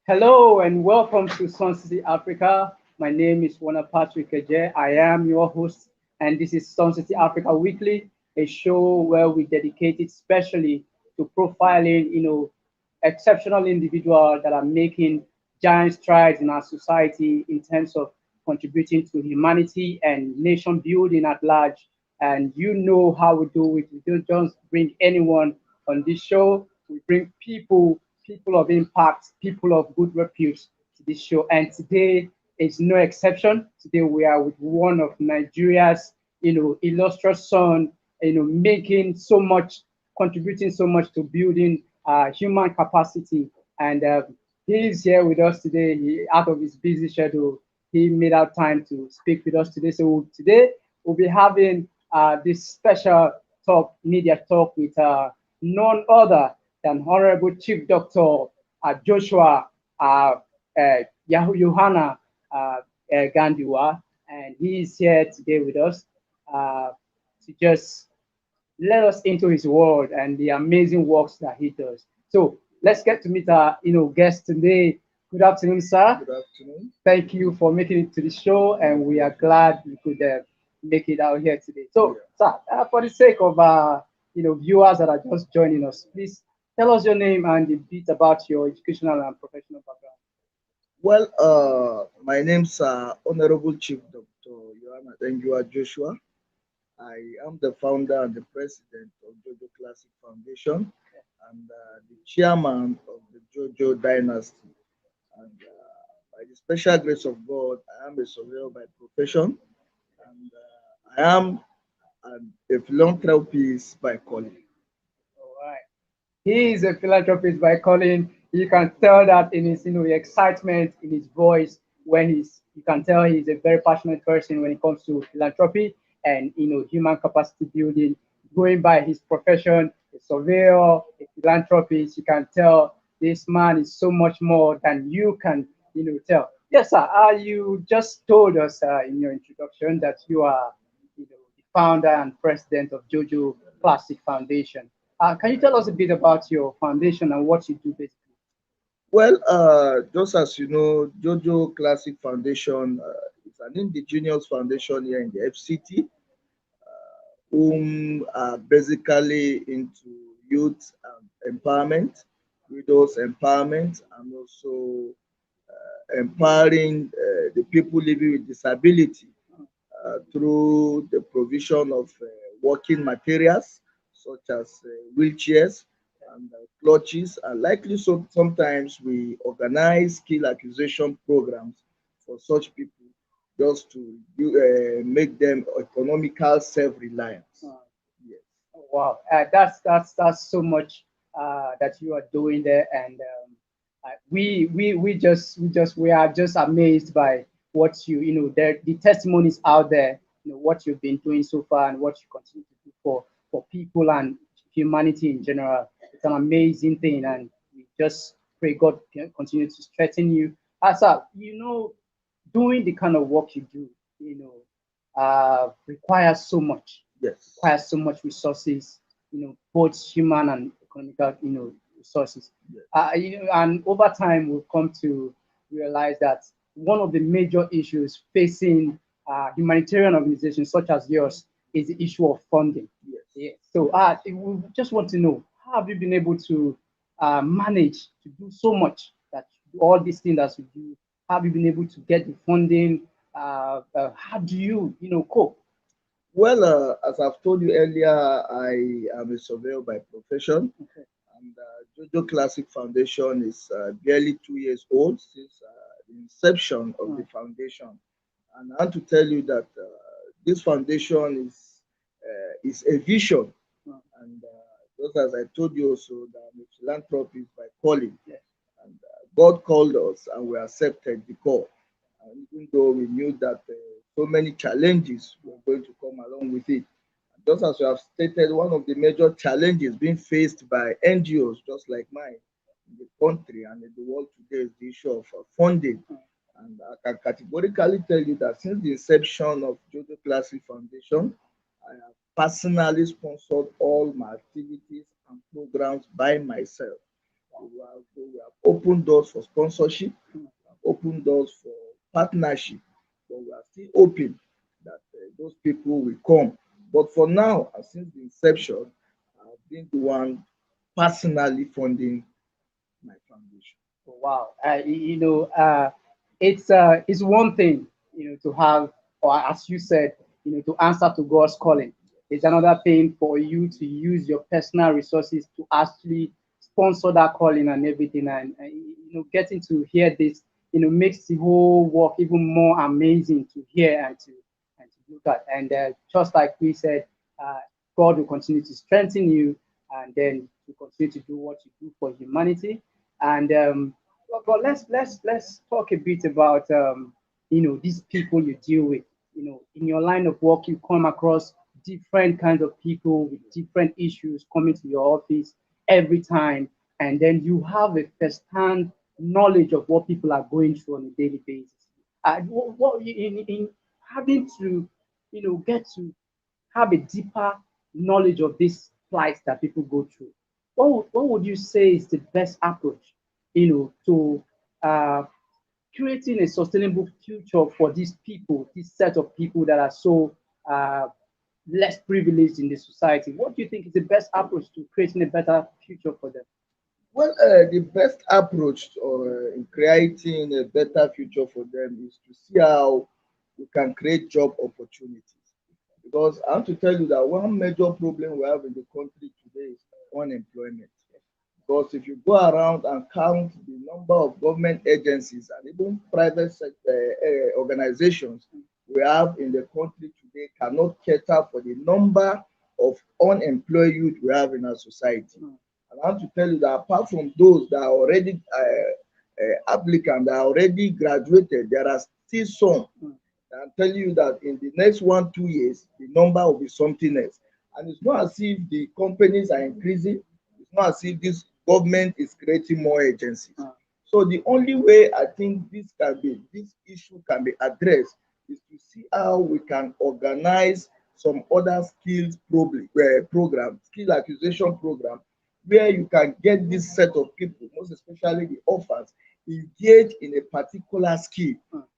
Hello and welcome to Sun City Africa. My name is Wana Patrick Eje. I am your host, and this is Sun City Africa Weekly, a show where we dedicate it specially to profiling, exceptional individuals that are making giant strides in our society in terms of contributing to humanity and nation building at large. And you know how we do it. We don't just bring anyone on this show. We bring people of impact, people of good repute to this show. And today is no exception. Today we are with one of Nigeria's, illustrious son, making so much, contributing so much to building human capacity. And he is here with us today. Out of his busy schedule, he made out time to speak with us today. So today we'll be having this special talk, media talk with none other than Honorable Chief Doctor Joshua Yohanna Gandiwa, and he is here today with us uh, to just let us into his world and the amazing works that he does. So let's get to meet our guest today. Good afternoon, sir. Good afternoon. Thank you for making it to the show, and we are glad you could make it out here today. So, Yeah. sir, for the sake of viewers that are just joining us, please tell us your name and a bit about your educational and professional background. Well, my name's Honorable Chief Dr. Yohanna Joshua. I am the founder and the president of JoJo Classic Foundation and the chairman of the JoJo dynasty. And by the special grace of God, I am a surveyor by profession and I am a philanthropist by calling. All right. He is a philanthropist by calling. You can tell that in his, excitement in his voice when you can tell he's a very passionate person when it comes to philanthropy and, human capacity building. Going by his profession, a surveyor, a philanthropist, you can tell this man is so much more than you can, tell. Yes, sir. You just told us in your introduction that you are, the founder and president of JoJo Classic Foundation. Can you tell us a bit about your foundation and what you do basically? Well, just as you know, JoJo Classic Foundation is an indigenous foundation here in the FCT, whom are basically into youth empowerment, widows empowerment, and also empowering the people living with disability through the provision of working materials such as wheelchairs and clutches. And likely so sometimes we organize skill acquisition programs for such people just to make them economical self-reliance. Uh, Yes. wow, that's so much that you are doing there, and we are just amazed by what the testimonies out there, what you've been doing so far and what you continue to do for people and humanity in general. It's an amazing thing, and we just pray God can continue to strengthen you. As doing the kind of work you do, requires so much, Yes. requires so much resources, both human and economical, resources. Yes. And over time, we've come to realize that one of the major issues facing humanitarian organizations such as yours is the issue of funding. Yes. Yeah. So we just want to know, how have you been able to manage to do so much, that all these things that you do, how have you been able to get the funding? How do you, cope? Well, as I've told you earlier, I am a surveyor by profession. Okay. And JoJo Classic Foundation is barely 2 years old since the inception of the Mm, foundation. And I want to tell you that this foundation is a vision. mm, And just as I told you also, that I'm a philanthropist by calling. yeah. And God called us and we accepted the call. And even though we knew that so many challenges were going to come along with it, just as you have stated, one of the major challenges being faced by NGOs just like mine in the country and in the world today is the issue of funding. Mm, And I can categorically tell you that since the inception of JoJo Classic Foundation, I have personally sponsored all my activities and programs by myself. We have opened doors for sponsorship, opened doors for partnership, but we are still hoping that those people will come. But for now, since the inception, I've been the one personally funding my foundation. Wow. It's one thing, to have, or as you said, to answer to God's calling. It's another thing for you to use your personal resources to actually sponsor that calling and everything. And getting to hear this, makes the whole work even more amazing to hear and to look at. And just like we said, uh, God will continue to strengthen you, and then to continue to do what you do for humanity. And but let's talk a bit about these people you deal with. In your line of work, you come across different kinds of people with different issues coming to your office every time, and then you have a first-hand knowledge of what people are going through on a daily basis. In having to get to have a deeper knowledge of these plights that people go through, what would you say is the best approach, to creating a sustainable future for these people, this set of people that are so uh, less privileged in the society? What do you think is the best approach to creating a better future for them? Well, the best approach in creating a better future for them is to see how we can create job opportunities. Because I want to tell you that one major problem we have in the country today is unemployment. Because if you go around and count the number of government agencies and even private sector organizations we have in the country today cannot cater for the number of unemployed youth we have in our society. And I want to tell you that apart from those that are already applicants that are already graduated, there are still some. I'm telling you that in the next 1, 2 years, the number will be something else. And it's not as if the companies are increasing. It's not as if this government is creating more agencies. So the only way I think this issue can be addressed is to see how we can organize some other program, skill acquisition program, where you can get this set of people, most especially the orphans, engaged in a particular skill.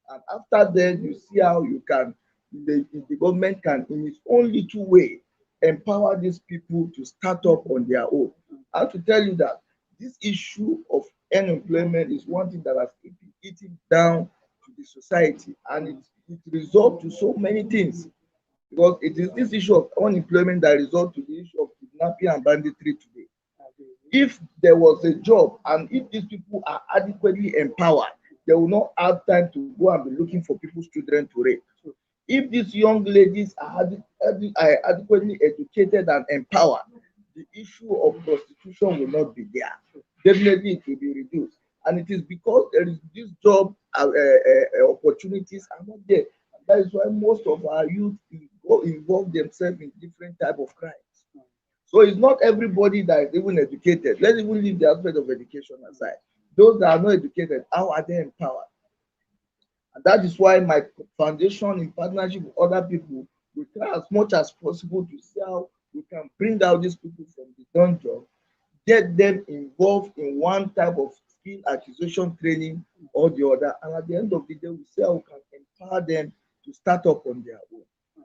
And after that, you see how you can, the government can, in its own little way, empower these people to start up on their own. I have to tell you that this issue of unemployment is one thing that has eaten down to the society, and it results to so many things. Because it is this issue of unemployment that results to the issue of kidnapping and banditry today. If there was a job and if these people are adequately empowered, they will not have time to go and be looking for people's children to rape. If these young ladies are adequately educated and empowered, the issue of prostitution will not be there. Definitely, it will be reduced. And it is because there is this job opportunities are not there. And that is why most of our youth involve themselves in different type of crimes. So it's not everybody that is even educated. Let's even leave the aspect of education aside. Those that are not educated, how are they empowered? And that is why my foundation, in partnership with other people, we try as much as possible to see how we can bring out these people from the dungeon, get them involved in one type of skill acquisition training or the other. And at the end of the day, we see how we can empower them to start up on their own.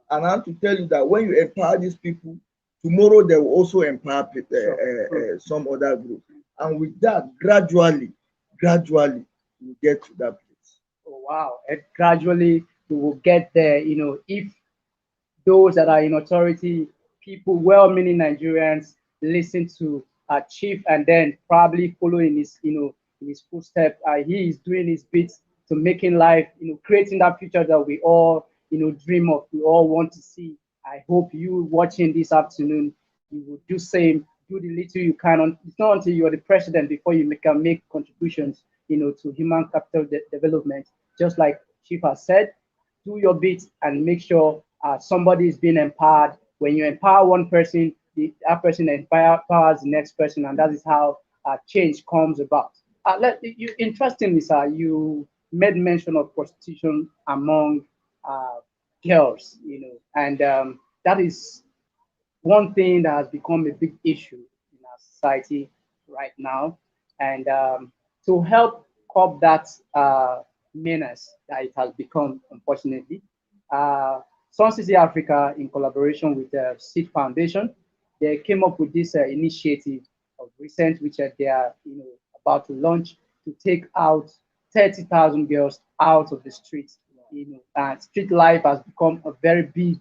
And I have to tell you that when you empower these people, tomorrow they will also empower some other group. And with that, gradually, we get to that place. Oh, wow. And gradually we will get there, if those that are in authority, people, well-meaning Nigerians, listen to Chief and then probably follow in his, in his footsteps. He is doing his bits to making life, creating that future that we all, dream of, we all want to see. I hope you watching this afternoon, you will do same, do the little you can. It's not until you're the president before you can make contributions, to human capital development. Just like Chief has said, do your bit and make sure somebody is being empowered. When you empower one person, that person empowers the next person, and that is how change comes about. Interestingly, sir, you made mention of prostitution among uh, girls, and that is one thing that has become a big issue in our society right now. And to help curb that menace that it has become, unfortunately, Sun City Africa, in collaboration with the Seed Foundation, they came up with this initiative of recent, which they are about to launch, to take out 30,000 girls out of the streets. Street life has become a very big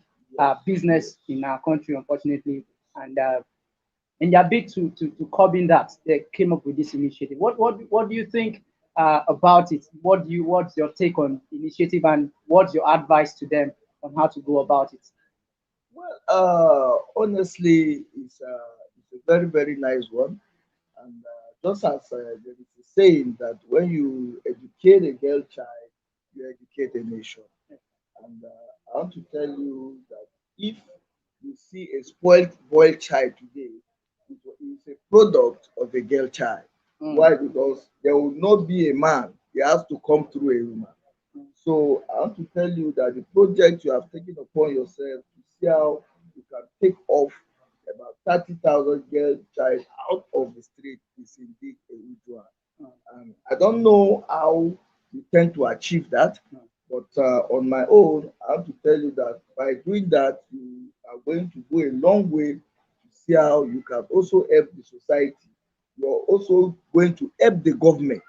business in our country, unfortunately, and in their bid to curbing that, they came up with this initiative. What do you think about it? What's your take on initiative, and what's your advice to them on how to go about it? Well, honestly, it's a very, very nice one. And just as there is a saying that when you educate a girl child, you educate a nation. And I want to tell you that if you see a spoiled boy child today, it is a product of a girl child. Why? Because there will not be a man, he has to come through a woman. So I want to tell you that the project you have taken upon yourself to see how you can take off about 30,000 girl child out of the street is indeed a huge one. And I don't know how you tend to achieve that, but on my own, I have to tell you that by doing that, you are going to go a long way to see how you can also help the society. You're also going to help the government.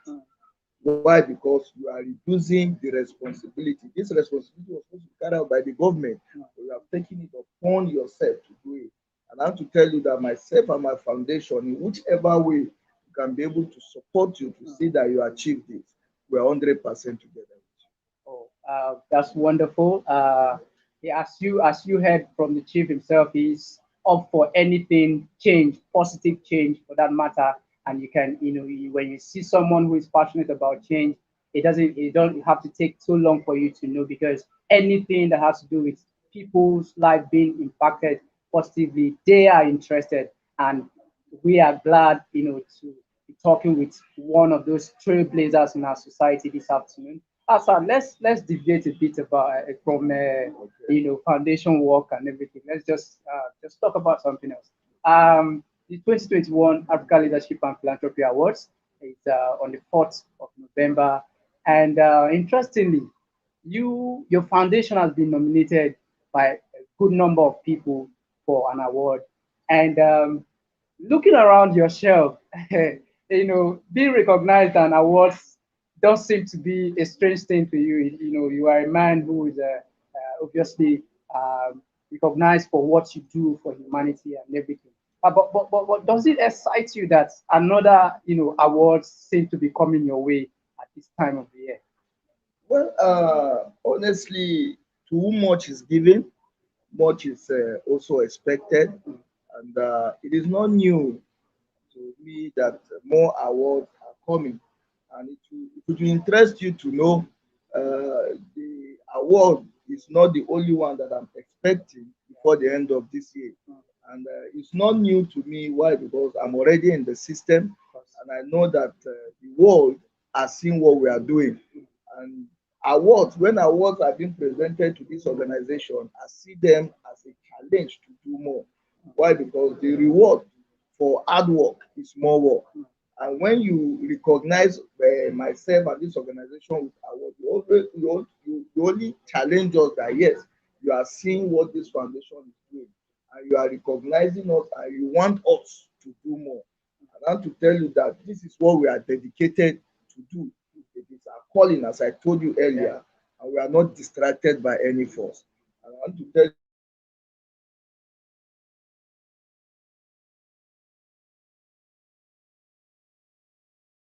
Why? Because you are reducing the responsibility. This responsibility was supposed to be carried out by the government, but you have taken it upon yourself to do it. And I have to tell you that myself and my foundation, in whichever way you can be able to support you to see that you achieve this, we're 100% together. Oh, that's wonderful. Yeah, as you heard from the chief himself, he's up for anything change, positive change for that matter. And you can, when you see someone who is passionate about change, it don't have to take too long for you to know, because anything that has to do with people's life being impacted positively, they are interested. And we are glad, to be talking with one of those trailblazers in our society this afternoon. So let's deviate a bit about from foundation work and everything. Let's just talk about something else. The 2021 Africa Leadership and Philanthropy Awards is on the 4th of November, and interestingly, your foundation has been nominated by a good number of people for an award, and looking around your shelf, being recognized and awards don't seem to be a strange thing to you. You are a man who is obviously recognized for what you do for humanity and everything. But does it excite you that another, awards seem to be coming your way at this time of the year? Well, honestly, to whom much is given, much is also expected. And it is not new to me that more awards are coming. And it will interest you to know the award is not the only one that I'm expecting before the end of this year. And it's not new to me. Why? Because I'm already in the system and I know that the world has seen what we are doing. And awards, when awards are being presented to this organization, I see them as a challenge to do more. Why? Because the reward for hard work is more work. And when you recognize myself and this organization with award, you only challenge us that yes, you are seeing what this foundation is doing, and you are recognizing us, and you want us to do more. And I want to tell you that this is what we are dedicated to do. It is our calling, as I told you earlier, and we are not distracted by any force. And I want to tell you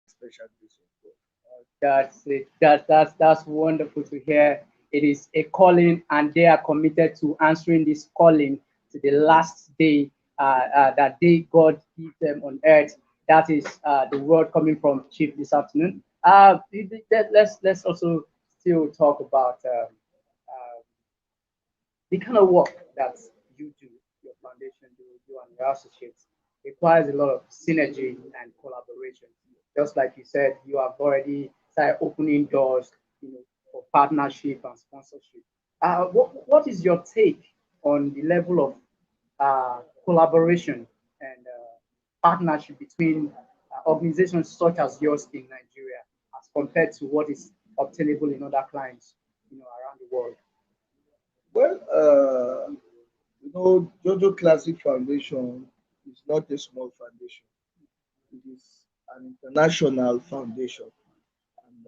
special grace of God. That's it. That's wonderful to hear. It is a calling, and they are committed to answering this calling to the last day, that day God gives them on earth. That is the word coming from Chief this afternoon. Let's also still talk about the kind of work that you do, your foundation do, you and your associates, requires a lot of synergy and collaboration. Just like you said, you have already started opening doors, for partnership and sponsorship. What is your take on the level of collaboration and partnership between organizations such as yours in Nigeria as compared to what is obtainable in other clients, around the world? Well, JoJo Classic Foundation is not a small foundation. It is an international foundation. And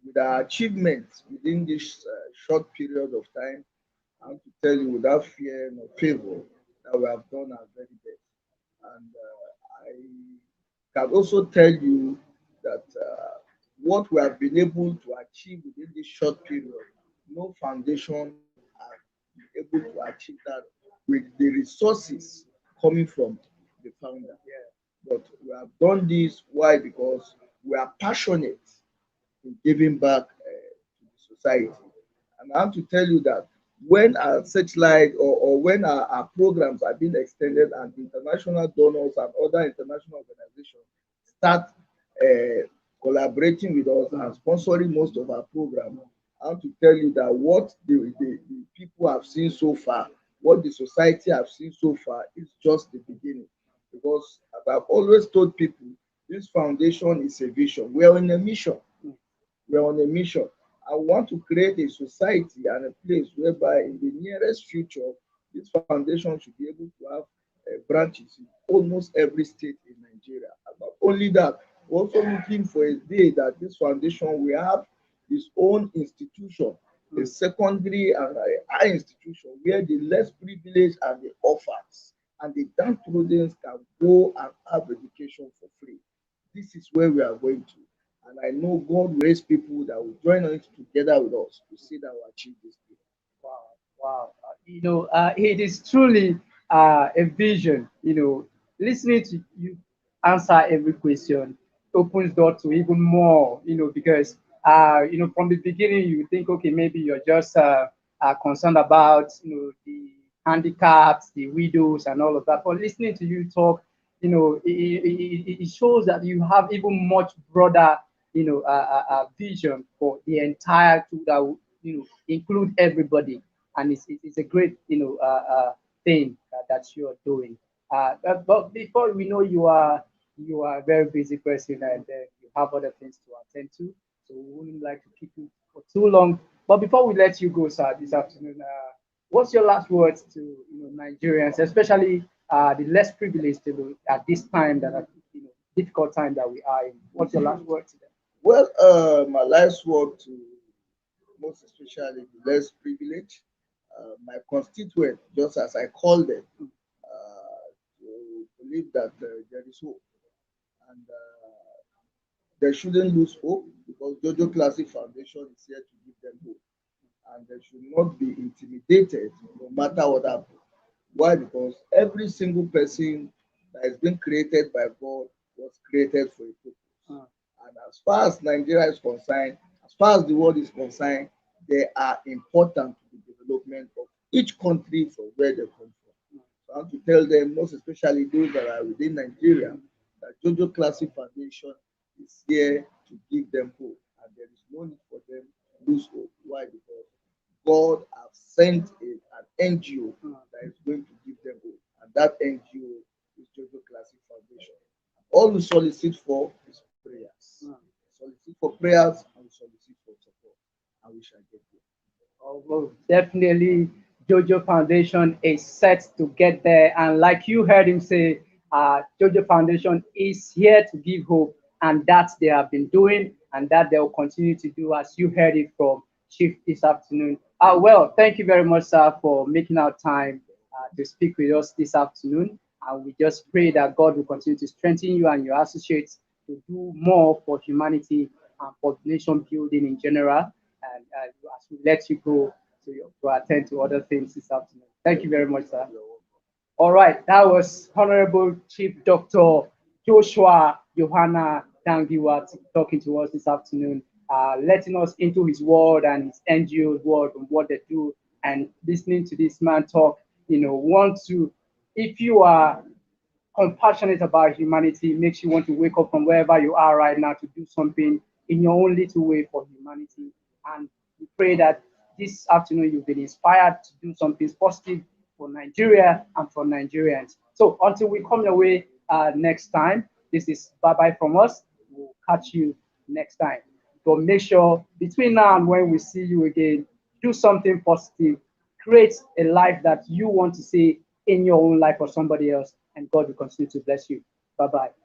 with our achievements within this short period of time, I want to tell you without fear nor favor that we have done our very best. And I can also tell you that what we have been able to achieve within this short period, no foundation have been able to achieve that with the resources coming from the founder. But we have done this, why? Because we are passionate in giving back to the society. And I have to tell you that when our searchlight or when our programs are being extended and international donors and other international organizations start collaborating with us and sponsoring most of our programs, I have to tell you that what the people have seen so far, what the society have seen so far is just the beginning. Because as I've always told people, this foundation is a vision. We are on a mission. We're on a mission. I want to create a society and a place whereby in the nearest future, this foundation should be able to have branches in almost every state in Nigeria. And not only that, we're also looking for a day that this foundation will have its own institution, a secondary and a high institution where the less privileged and the orphans and the downtrodden can go and have education for free. This is where we are going to. And I know God will raise people that will join us together with us to see that we achieve this thing. Wow, wow. It is truly a vision. Listening to you answer every question opens door to even more. Because from the beginning you think, okay, maybe you're just concerned about the handicaps, the widows, and all of that. But listening to you talk, it shows that you have even much broader, vision for the entire tool that will, include everybody, and it's a great, thing that you are doing. But before we know, you are a very busy person, and you have other things to attend to, so we wouldn't like to keep you for too long. But before we let you go, sir, this afternoon, what's your last words to Nigerians, especially the less privileged, at this time that are, difficult time that we are in? What's your last word to them? Well, my last word to most especially the less privileged, my constituent, just as I call them, to believe that there is hope. And they shouldn't lose hope because JoJo Classic Foundation is here to give them hope. And they should not be intimidated no matter what happens. Why? Because every single person that has been created by God was created for a purpose. And as far as Nigeria is concerned, as far as the world is concerned, they are important to the development of each country from where they come from. So I want to tell them, most especially those that are within Nigeria, that JoJo Classic Foundation is here to give them hope. And there is no need for them to lose hope. Why? Because God has sent an NGO that is going to give them hope. And that NGO is JoJo Classic Foundation. All we solicit for is prayers. Solicit for prayers and solicit for support. And we shall get there. Oh, well, definitely, JoJo Foundation is set to get there. And like you heard him say, JoJo Foundation is here to give hope, and that they have been doing, and that they will continue to do, as you heard it from Chief this afternoon. Well, thank you very much, sir, for making our time to speak with us this afternoon. And we just pray that God will continue to strengthen you and your associates to do more for humanity and for nation building in general. And as we let you go to attend to other things this afternoon. Thank you very much, sir. All right, that was Honorable Chief Dr. Joshua Yohana Dangiwa talking to us this afternoon, letting us into his world and his NGO's world and what they do, and listening to this man talk. Want to, if you are compassionate about humanity, makes you want to wake up from wherever you are right now to do something in your own little way for humanity. And we pray that this afternoon you've been inspired to do something positive for Nigeria and for Nigerians. So until we come your way next time, This is bye-bye from us. We'll catch you next time. But make sure between now and when we see you again, do something positive. Create a life that you want to see in your own life or somebody else, and God will continue to bless you. Bye-bye.